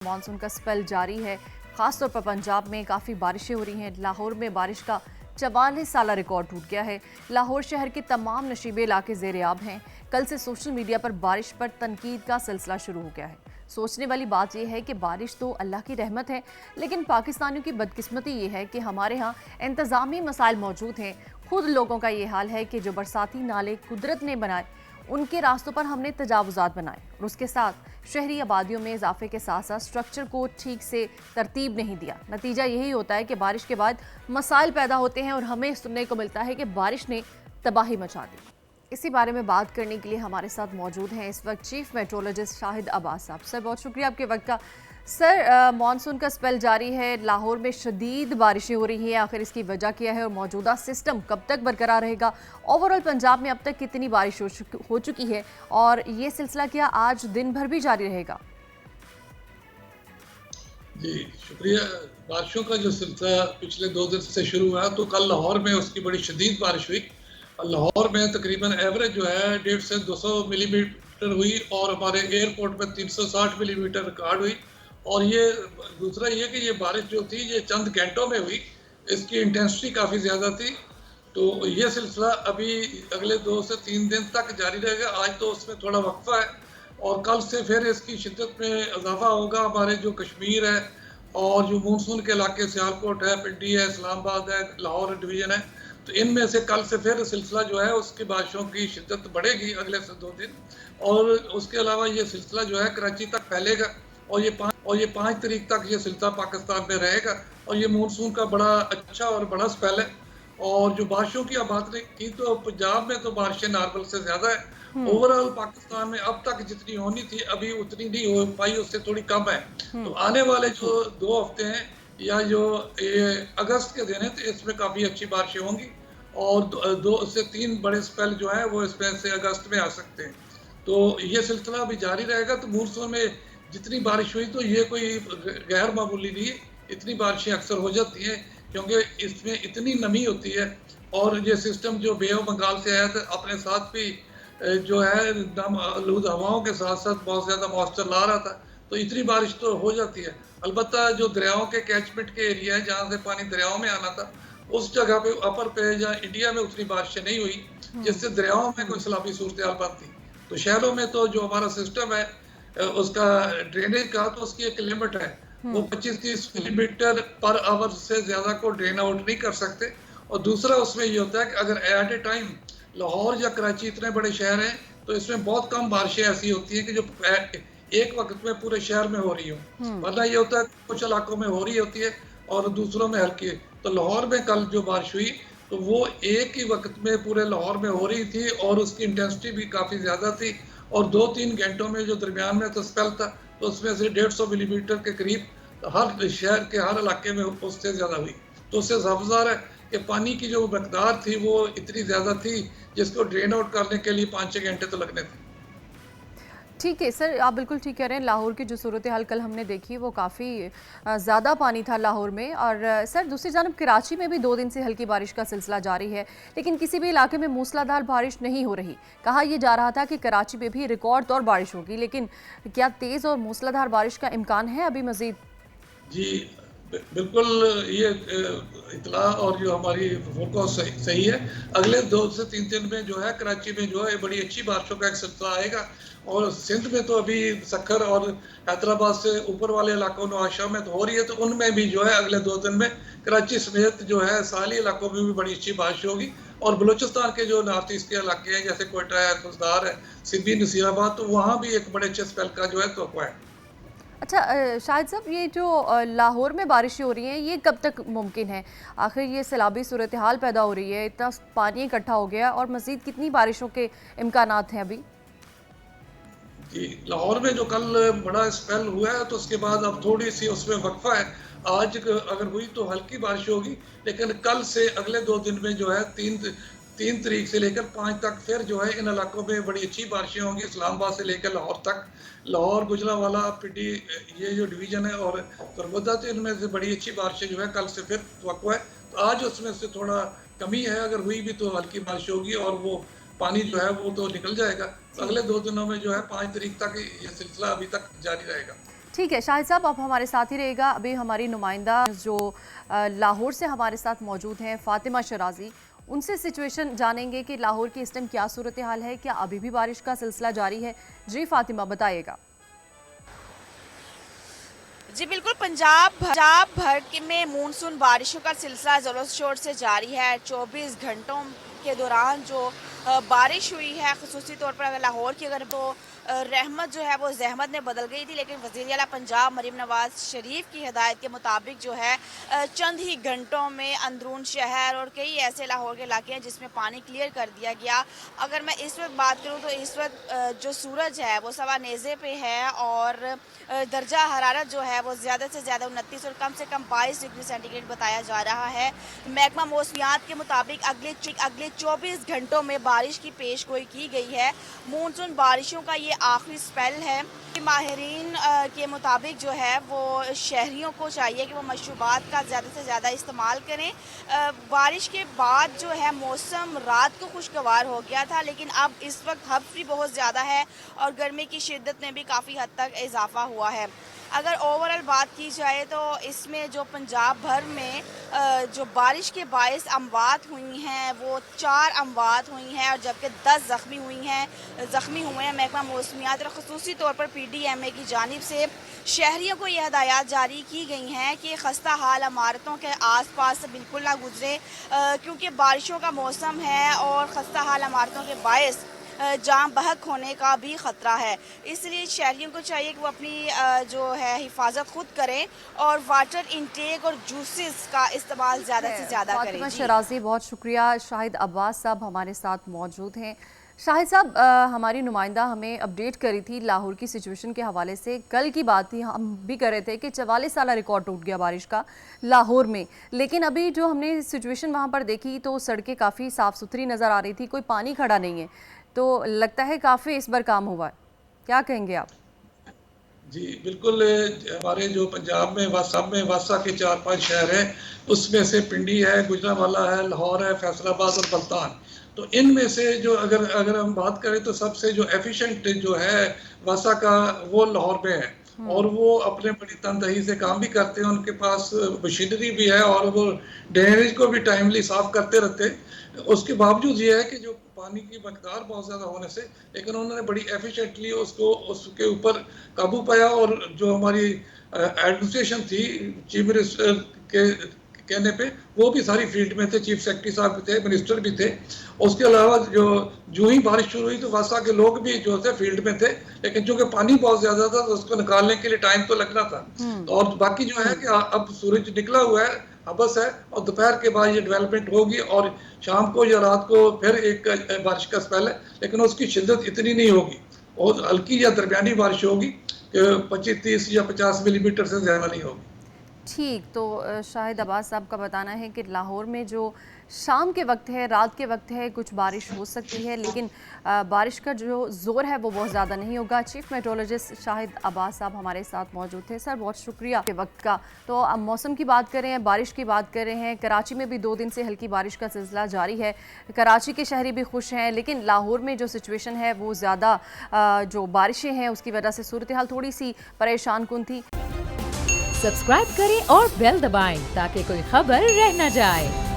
Monsoon का spell जारी है। खासतौर पर पंजाब में काफ़ी बारिशें हो रही हैं। लाहौर में बारिश का 44 साला रिकॉर्ड टूट गया है। लाहौर शहर के तमाम नशीबे इलाके ज़ेर-ए-आब हैं। कल से सोशल मीडिया पर बारिश पर तनकीद का सिलसिला शुरू हो गया है। सोचने वाली बात यह है कि बारिश तो अल्लाह की रहमत है, लेकिन पाकिस्तानियों की बदकिस्मती ये है कि हमारे यहाँ इंतज़ामी मसाइल मौजूद हैं। खुद लोगों का ये हाल है कि जो बरसाती नाले कुदरत ने बनाए, उनके रास्तों पर हमने तजावुजात बनाए और उसके साथ शहरी आबादियों में इजाफे के साथ साथ स्ट्रक्चर को ठीक से तरतीब नहीं दिया। नतीजा यही होता है कि बारिश के बाद मसाइल पैदा होते हैं और हमें सुनने को मिलता है कि बारिश ने तबाही मचा दी। इसी बारे में बात करने के लिए हमारे साथ मौजूद हैं इस वक्त चीफ मेट्रोलॉजिस्ट शाहिद अब्बास साहब। सर, बहुत शुक्रिया आपके वक्त का। सर, मानसून का स्पेल जारी है, लाहौर में शदीद बारिशें हो रही हैं, आखिर इसकी वजह क्या है और मौजूदा सिस्टम कब तक बरकरार रहेगा? ओवरऑल पंजाब में अब तक कितनी बारिश हो चुकी है और ये सिलसिला क्या आज दिन भर भी जारी रहेगा? जी शुक्रिया। बारिशों का जो सिलसिला पिछले 2 दिन से शुरू हुआ तो कल लाहौर में उसकी बड़ी शदीद बारिश हुई। लाहौर में तकरीबन एवरेज जो है 150 से 200 मिलीमीटर हुई और हमारे एयरपोर्ट में 360 मिलीमीटर रिकॉर्ड हुई। और ये दूसरा ये कि ये बारिश जो थी ये चंद घंटों में हुई, इसकी इंटेंसिटी काफ़ी ज़्यादा थी। तो ये सिलसिला अभी अगले 2 से 3 दिन तक जारी रहेगा। आज तो उसमें थोड़ा वक्फा है और कल से फिर इसकी शिद्दत में इजाफा होगा। हमारे जो कश्मीर है और जो मानसून के इलाके सियालकोट है, पिंडी है, इस्लामाबाद है, लाहौर डिवीज़न है, तो इनमें से कल से फिर सिलसिला जो है उसकी बारिशों की शिद्दत बढ़ेगी अगले से 2 दिन। और उसके अलावा ये सिलसिला जो है कराची तक फैलेगा और ये 5 तारीख तक ये सिलसिला पाकिस्तान में रहेगा। और ये मानसून का बड़ा अच्छा और बड़ा स्पेल है। और जो बारिशों की बात की तो पंजाब में तो बारिशें नॉर्मल से ज़्यादा है। ओवरऑल पाकिस्तान में अब तक जितनी होनी थी अभी उतनी नहीं हो पाई, उससे थोड़ी कम है। तो आने वाले जो 2 हफ्ते हैं या जो अगस्त के दिन है तो इसमें काफ़ी अच्छी बारिशें होंगी और 2 से 3 बड़े स्पेल जो है वो इसमें से अगस्त में आ सकते हैं। तो ये सिलसिला अभी जारी रहेगा। तो मानसून में जितनी बारिश हुई तो ये कोई गैर मामूली नहीं है। इतनी बारिशें अक्सर हो जाती हैं क्योंकि इसमें इतनी नमी होती है और ये सिस्टम जो बे ऑफ बंगाल से आया था अपने साथ भी जो है आलूद हवाओं के साथ साथ बहुत ज़्यादा मॉइस्चर ला रहा था, तो इतनी बारिश तो हो जाती है। अलबत्ता जो दरियाओं के कैचमेंट के एरिया है जहाँ से पानी दरियाओं में आना था, उस जगह पे अपर पे या इंडिया में उतनी बारिशें नहीं हुई जिससे दरियाओं में कोई सैलाबी सूरत हाल बनती। तो शहरों में तो जो हमारा सिस्टम है उसका ड्रेनेज का तो उसकी एक लिमिट है, वो 25-30 मिलीमीटर पर आवर से ज़्यादा को ड्रेन आउट नहीं कर सकते। और दूसरा उसमें ये होता है कि अगर एट ए टाइम लाहौर या कराची इतने बड़े शहर हैं तो इसमें बहुत कम बारिशें ऐसी होती हैं कि जो एक वक्त में पूरे शहर में हो रही हो, वरना ये होता है कुछ इलाकों में हो रही होती है और दूसरों में हल्की है। तो लाहौर में कल जो बारिश हुई तो वो एक ही वक्त में पूरे लाहौर में हो रही थी और उसकी इंटेंसिटी भी काफ़ी ज़्यादा थी। और 2-3 घंटों में जो दरमियान में तो स्पेल था तो उसमें से 150 मिलीमीटर के करीब हर शहर के हर इलाके में उससे ज़्यादा हुई। तो उससे साफजार है कि पानी की जो मकदार थी वो इतनी ज़्यादा थी जिसको ड्रेन आउट करने के लिए 5-6 घंटे तो लगने थे। ठीक है सर, आप बिल्कुल ठीक कह रहे हैं। लाहौर की जो सूरत हाल कल हमने देखी वो काफ़ी ज़्यादा पानी था लाहौर में। और सर, दूसरी जानब कराची में भी 2 दिन से हल्की बारिश का सिलसिला जारी है, लेकिन किसी भी इलाके में मूसलाधार बारिश नहीं हो रही। कहा यह जा रहा था कि कराची में भी रिकॉर्ड तौर बारिश होगी, लेकिन क्या तेज़ और मूसलाधार बारिश का इम्कान है अभी मज़ीद? जी बिल्कुल, ये इतला और जो हमारी फोरकास्ट सही है। अगले 2 से 3 दिन में जो है कराची में जो है बड़ी अच्छी बारिशों का एक सिलसिला आएगा। और सिंध में तो अभी सखर और हैदराबाद से ऊपर वाले इलाकों नवाशा में तो हो रही है, तो उनमें भी जो है अगले 2 दिन में कराची समेत जो है साली इलाकों में भी बड़ी अच्छी बारिश होगी। और बलूचिस्तान के जो नॉर्थ ईस्ट के इलाके हैं जैसे कोयटा है, खुजदार है, सिब्बी, नसीराबाद, तो वहाँ भी एक बड़े अच्छे स्पेल का जो है तोक़ा है। अच्छा, शाहिद साहब, ये जो लाहौर में बारिशें हो रही हैं ये कब तक मुमकिन है? आखिर ये सैलाबी सूरत हाल पैदा हो रही है, इतना पानी इकट्ठा हो गया और मज़ीद कितनी बारिशों के इम्कानात हैं अभी? जी लाहौर में जो कल बड़ा स्पेल हुआ है तो उसके बाद अब थोड़ी सी उसमें वक्फा है। आज अगर हुई तो हल्की बारिश होगी, लेकिन कल से अगले 2 दिन में जो है 3 तारीख से लेकर 5 तक फिर जो है इन इलाकों में बड़ी अच्छी बारिशें होंगी। इस्लामाबाद से लेकर लाहौर तक, लाहौर, गुजरांवाला, पिंडी, ये जो डिवीज़न है और सरगोदा, तो इनमें से बड़ी अच्छी बारिशें जो है कल से फिर तवक्को है। तो आज उसमें से थोड़ा कमी है, अगर हुई भी तो हल्की बारिश होगी और वो पानी जो है वो तो निकल जाएगा। तो अगले 2 दिनों में जो है 5 तारीख तक ये सिलसिला अभी तक जारी रहेगा। ठीक है शाहिद साहब, आप हमारे साथ ही रहेगा। अभी हमारी नुमाइंदा जो लाहौर से हमारे साथ मौजूद हैं फातिमा शराजी, उनसे सिचुएशन जानेंगे कि लाहौर की इस टाइम क्या सूरत हाल है, क्या अभी भी बारिश का सिलसिला जारी है। जी फातिमा बताइएगा। जी बिल्कुल, पंजाब भर में मानसून बारिशों का सिलसिला ज़ोरों शोर से जारी है। 24 घंटों के दौरान जो बारिश हुई है, ख़ुसूसी तौर पर अगर लाहौर की अगर तो रहमत जो है वो जहमत में बदल गई थी, लेकिन वज़ीर आला पंजाब मरीम नवाज़ शरीफ की हिदायत के मुताबिक जो है चंद ही घंटों में अंदरून शहर और कई ऐसे लाहौर के इलाके हैं जिसमें पानी क्लियर कर दिया गया। अगर मैं इस वक्त बात करूं तो इस वक्त जो सूरज है वो सवा नेज़े पे है और दर्जा हरारत जो है वो ज़्यादा से ज़्यादा 29 और कम से कम 22 डिग्री सेंटीग्रेड बताया जा रहा है। महकमा मौसमियात के मुताबिक अगले 24 घंटों में बारिश की पेशगोई की गई है। मानसून बारिशों का ये आखिरी स्पेल है। माहिरीन के मुताबिक जो है वो शहरियों को चाहिए कि वो मशरूबात का ज़्यादा से ज़्यादा इस्तेमाल करें। बारिश के बाद जो है मौसम रात को खुशगवार हो गया था, लेकिन अब इस वक्त हब्स भी बहुत ज़्यादा है और गर्मी की शिद्दत में भी काफ़ी हद तक इजाफा हुआ है। अगर ओवरऑल बात की जाए तो इसमें जो पंजाब भर में जो बारिश के बायस अमवात हुई हैं वो 4 अमवात हुई हैं और जबकि 10 ज़ख्मी हुए हैं। महकमा मौसमियात और ख़ुसूसी तौर पर PDMA की जानिब से शहरियों को यह हदायत जारी की गई हैं कि खस्ता हाल इमारतों के आसपास से बिल्कुल ना गुजरे, क्योंकि बारिशों का मौसम है और खस्ता हाल इमारतों के बायस जाम बहक होने का भी ख़तरा है। इसलिए शहरियों को चाहिए कि वो अपनी जो है हिफाजत खुद करें और वाटर इनटेक और जूसेस का इस्तेमाल ज़्यादा से ज़्यादा करें। फातिमा शराजी बहुत शुक्रिया। शाहिद अब्बास साहब हमारे साथ मौजूद हैं। शाहिद साहब, हमारी नुमाइंदा हमें अपडेट करी थी लाहौर की सिचुएशन के हवाले से। कल की बात थी, हम भी कर रहे थे कि 44 साल रिकॉर्ड टूट गया बारिश का लाहौर में, लेकिन अभी जो हमने सिचुएशन वहाँ पर देखी तो सड़कें काफ़ी साफ़ सुथरी नज़र आ रही थी, कोई पानी खड़ा नहीं है, तो लगता है काफ़ी इस बार काम हुआ है। क्या कहेंगे आप? जी बिल्कुल, हमारे जो पंजाब में वासा के 4-5 शहर हैं, उसमें से पिंडी है, गुजरांवाला है, लाहौर है, फैसलाबाद और मुल्तान। तो इनमें से जो अगर हम बात करें तो सबसे जो एफिशिएंट जो है वासा का, वो लाहौर में है और वो अपने बड़ी तनदही से काम भी करते हैं। उनके पास मशीनरी भी है और वो ड्रेनेज को भी टाइमली साफ करते रहते हैं। उसके बावजूद ये है कि जो पानी की मकदार बहुत ज़्यादा होने से, लेकिन उन्होंने बड़ी एफिशिएंटली उसके ऊपर काबू पाया। और जो हमारी एडमिनिस्ट्रेशन थी चीफ मिनिस्टर के कहने पे, वो भी सारी फील्ड में थे, चीफ सेक्रेटरी साहब भी थे, मिनिस्टर भी थे। उसके अलावा जो ही बारिश शुरू हुई तो वासा के लोग भी जो थे फील्ड में थे, लेकिन चूंकि पानी बहुत ज्यादा था तो उसको निकालने के लिए टाइम तो लगना था। और बाकी जो है कि अब सूरज निकला हुआ है, हबस है, और दोपहर के बाद ये डेवलपमेंट होगी और शाम को या रात को फिर एक बारिश का स्पेल है, लेकिन उसकी शिद्दत इतनी नहीं होगी और हल्की या दरमियानी बारिश होगी, 25-30 या 50 मिलीमीटर से ज़्यादा नहीं होगी। ठीक, तो शाहिद अब्बास साहब का बताना है कि लाहौर में जो शाम के वक्त है, रात के वक्त है, कुछ बारिश हो सकती है, लेकिन बारिश का जो ज़ोर है वो बहुत ज़्यादा नहीं होगा। चीफ मेट्रोलॉजिस्ट शाहिद अब्बास साहब हमारे साथ मौजूद थे। सर बहुत शुक्रिया के वक्त का। तो अब मौसम की बात कर रहे हैं, बारिश की बात कर रहे हैं। कराची में भी 2 दिन से हल्की बारिश का सिलसिला जारी है। कराची के शहरी भी खुश हैं, लेकिन लाहौर में जो सिचुएशन है वो ज़्यादा जो बारिशें हैं उसकी वजह से सूरत हाल थोड़ी सी परेशान कुन थी। सब्सक्राइब करें और बेल दबाएं ताकि कोई खबर रह न जाए।